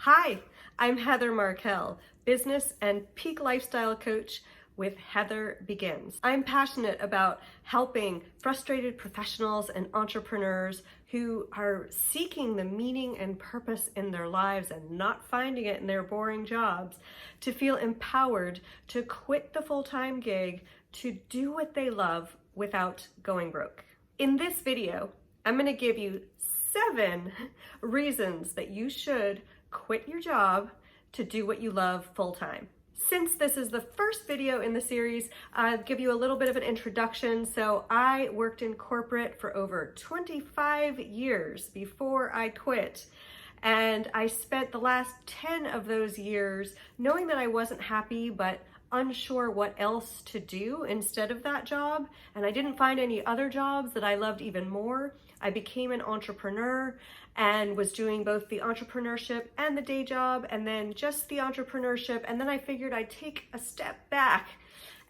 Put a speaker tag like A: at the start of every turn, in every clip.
A: Hi, I'm Heather Markel, business and peak lifestyle coach with Heather Begins. I'm passionate about helping frustrated professionals and entrepreneurs who are seeking the meaning and purpose in their lives and not finding it in their boring jobs to feel empowered to quit the full-time gig to do what they love without going broke. In this video, I'm going to give you 7 reasons that you should quit your job to do what you love full-time. Since this is the first video in the series, I'll give you a little bit of an introduction. So I worked in corporate for over 25 years before I quit. And I spent the last 10 of those years knowing that I wasn't happy, but unsure what else to do instead of that job. And I didn't find any other jobs that I loved even more. I became an entrepreneur and was doing both the entrepreneurship and the day job, and then just the entrepreneurship. And then I figured I'd take a step back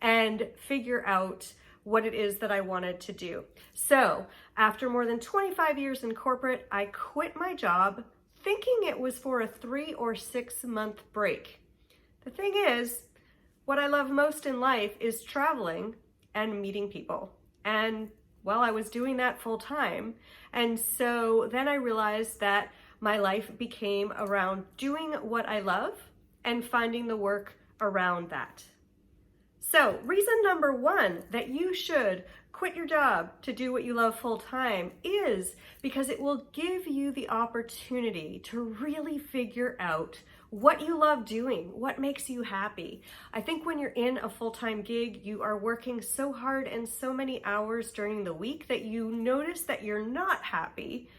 A: and figure out what it is that I wanted to do. So after more than 25 years in corporate, I quit my job thinking it was for a 3 or 6 month break. The thing is, what I love most in life is traveling and meeting people. And well, I was doing that full time. And so then I realized that my life became around doing what I love and finding the work around that. So reason number 1 that you should quit your job to do what you love full time is because it will give you the opportunity to really figure out what you love doing, what makes you happy. I think when you're in a full-time gig, you are working so hard and so many hours during the week that you notice that you're not happy,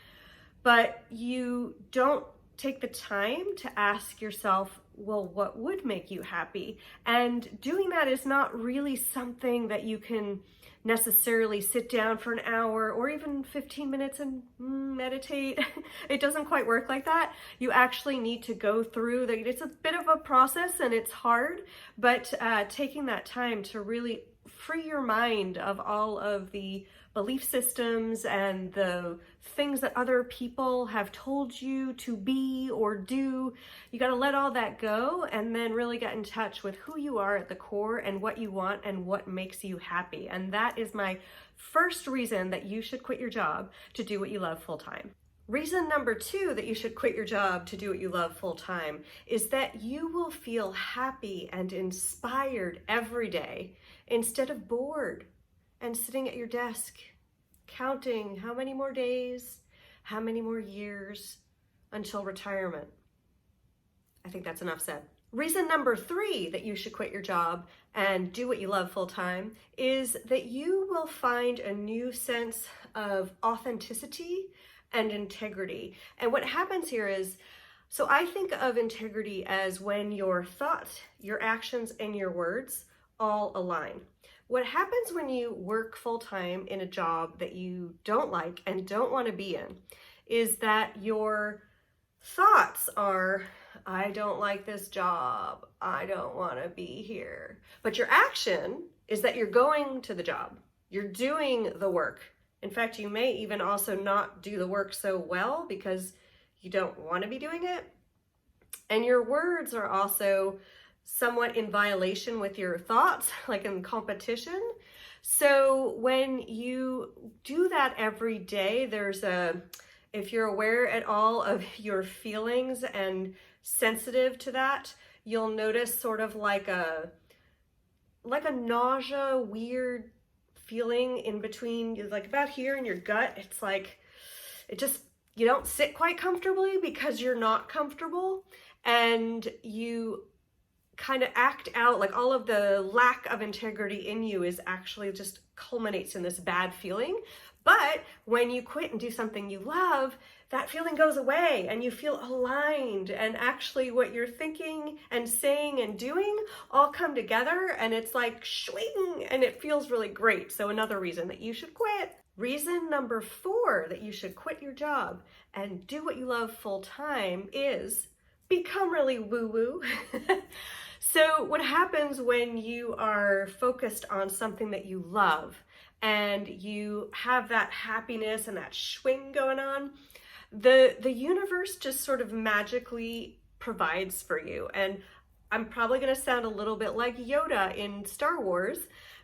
A: but you don't take the time to ask yourself, well, what would make you happy? And doing that is not really something that you can necessarily sit down for an hour or even 15 minutes and meditate. It doesn't quite work like that. You actually need to go through it's a bit of a process and it's hard, but taking that time to really free your mind of all of the belief systems and the things that other people have told you to be or do. You got to let all that go and then really get in touch with who you are at the core and what you want and what makes you happy. And that is my first reason that you should quit your job to do what you love full time. Reason number 2 that you should quit your job to do what you love full time is that you will feel happy and inspired every day instead of bored and sitting at your desk counting how many more days, how many more years until retirement. I think that's enough said. Reason number 3 that you should quit your job and do what you love full time is that you will find a new sense of authenticity and integrity. And what happens here is, so I think of integrity as when your thoughts, your actions, and your words all align. What happens when you work full-time in a job that you don't like and don't want to be in is that your thoughts are, I don't like this job, I don't want to be here. But your action is that you're going to the job, you're doing the work. In fact, you may even also not do the work so well because you don't want to be doing it. And your words are also somewhat in violation with your thoughts, like in competition. So when you do that every day, if you're aware at all of your feelings and sensitive to that, you'll notice sort of like a nausea, weird feeling in between, like about here in your gut. It's like, you don't sit quite comfortably because you're not comfortable, and you kind of act out like all of the lack of integrity in you is actually just culminates in this bad feeling. But when you quit and do something you love, that feeling goes away and you feel aligned, and actually what you're thinking and saying and doing all come together, and it's like swing, and it feels really great. So another reason that you should quit. Reason number 4 that you should quit your job and do what you love full time is become really woo-woo. So what happens when you are focused on something that you love and you have that happiness and that swing going on, the universe just sort of magically provides for you. And I'm probably going to sound a little bit like Yoda in Star Wars,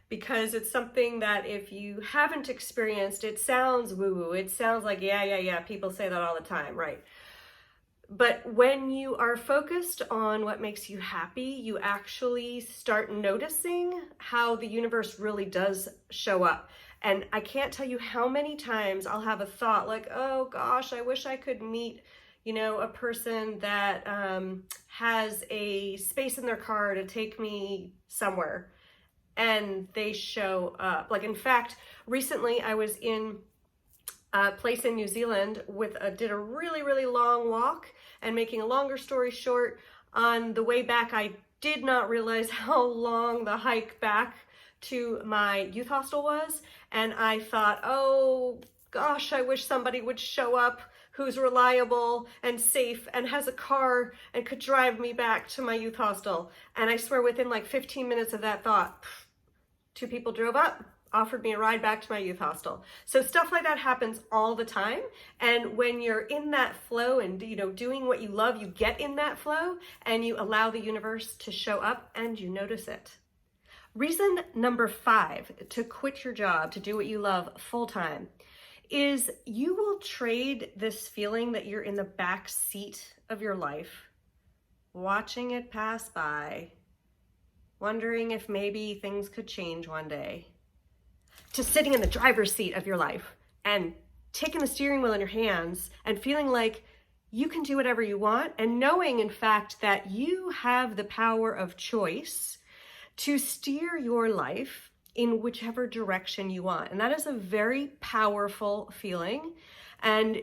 A: because it's something that if you haven't experienced, it sounds woo-woo. It sounds like, yeah, people say that all the time, right? But when you are focused on what makes you happy, you actually start noticing how the universe really does show up. And I can't tell you how many times I'll have a thought like, oh gosh, I wish I could meet, a person that has a space in their car to take me somewhere. And they show up. Like, in fact, recently I was in a place in New Zealand did a really, really long walk, and making a longer story short, on the way back, I did not realize how long the hike back to my youth hostel was. And I thought, oh gosh, I wish somebody would show up who's reliable and safe and has a car and could drive me back to my youth hostel. And I swear within like 15 minutes of that thought, 2 people drove up, offered me a ride back to my youth hostel. So stuff like that happens all the time. And when you're in that flow and, doing what you love, you get in that flow and you allow the universe to show up and you notice it. Reason number 5 to quit your job, to do what you love full time, is you will trade this feeling that you're in the back seat of your life, watching it pass by, wondering if maybe things could change one day, to sitting in the driver's seat of your life and taking the steering wheel in your hands and feeling like you can do whatever you want, and knowing, in fact, that you have the power of choice to steer your life in whichever direction you want. And that is a very powerful feeling. And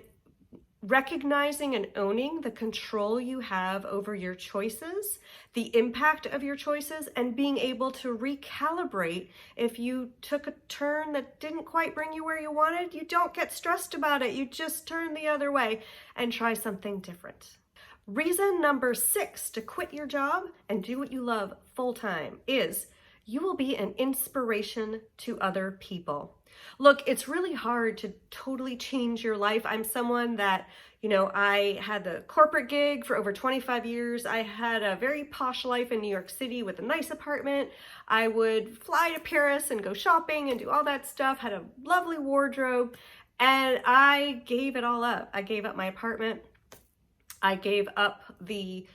A: recognizing and owning the control you have over your choices, the impact of your choices, and being able to recalibrate if you took a turn that didn't quite bring you where you wanted, you don't get stressed about it. You just turn the other way and try something different. Reason number 6 to quit your job and do what you love full time is you will be an inspiration to other people. Look, it's really hard to totally change your life. I'm someone that, I had the corporate gig for over 25 years. I had a very posh life in New York City with a nice apartment. I would fly to Paris and go shopping and do all that stuff, had a lovely wardrobe, and I gave it all up. I gave up my apartment. I gave up the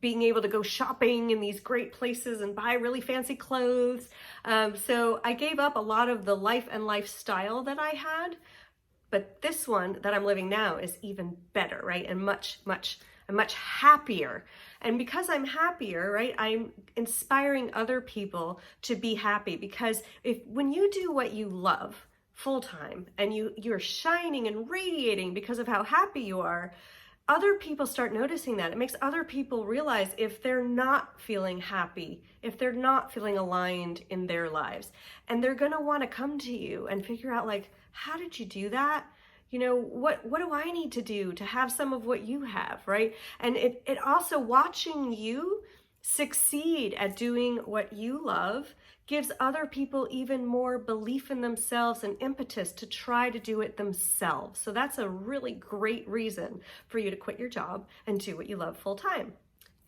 A: being able to go shopping in these great places and buy really fancy clothes. So I gave up a lot of the life and lifestyle that I had, but this one that I'm living now is even better, right? And much happier. And because I'm happier, right, I'm inspiring other people to be happy, because when you do what you love full time and you're shining and radiating because of how happy you are, other people start noticing that. It makes other people realize if they're not feeling happy, if they're not feeling aligned in their lives, and they're going to want to come to you and figure out, like, how did you do that? What do I need to do to have some of what you have, right? And it also, watching you succeed at doing what you love gives other people even more belief in themselves and impetus to try to do it themselves. So that's a really great reason for you to quit your job and do what you love full time.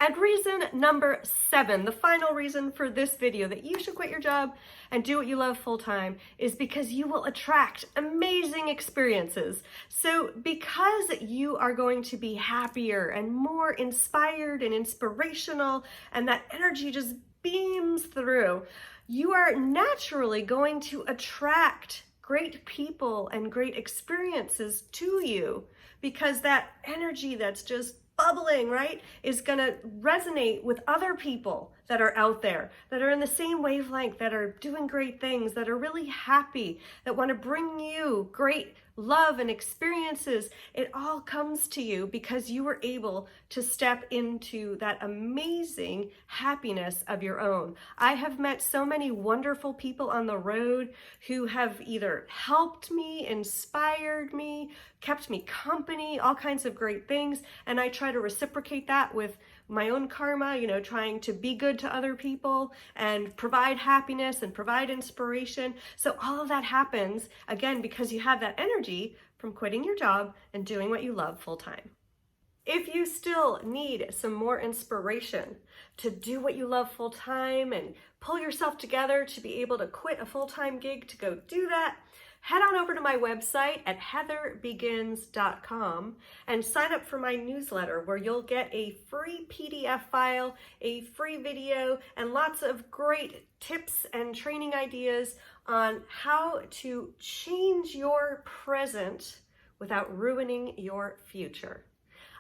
A: And reason number 7, the final reason for this video that you should quit your job and do what you love full time, is because you will attract amazing experiences. So because you are going to be happier and more inspired and inspirational, and that energy just beams through, you are naturally going to attract great people and great experiences to you, because that energy that's just bubbling, right, is going to resonate with other people that are out there, that are in the same wavelength, that are doing great things, that are really happy, that want to bring you great love and experiences. It all comes to you because you were able to step into that amazing happiness of your own. I have met so many wonderful people on the road who have either helped me, inspired me, kept me company, all kinds of great things. And I try to reciprocate that with my own karma, trying to be good to other people and provide happiness and provide inspiration. So all of that happens, again, because you have that energy from quitting your job and doing what you love full time. If you still need some more inspiration to do what you love full time and pull yourself together to be able to quit a full-time gig to go do that, head on over to my website at heatherbegins.com and sign up for my newsletter, where you'll get a free PDF file, a free video, and lots of great tips and training ideas on how to change your present without ruining your future.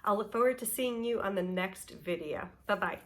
A: I'll look forward to seeing you on the next video. Bye-bye.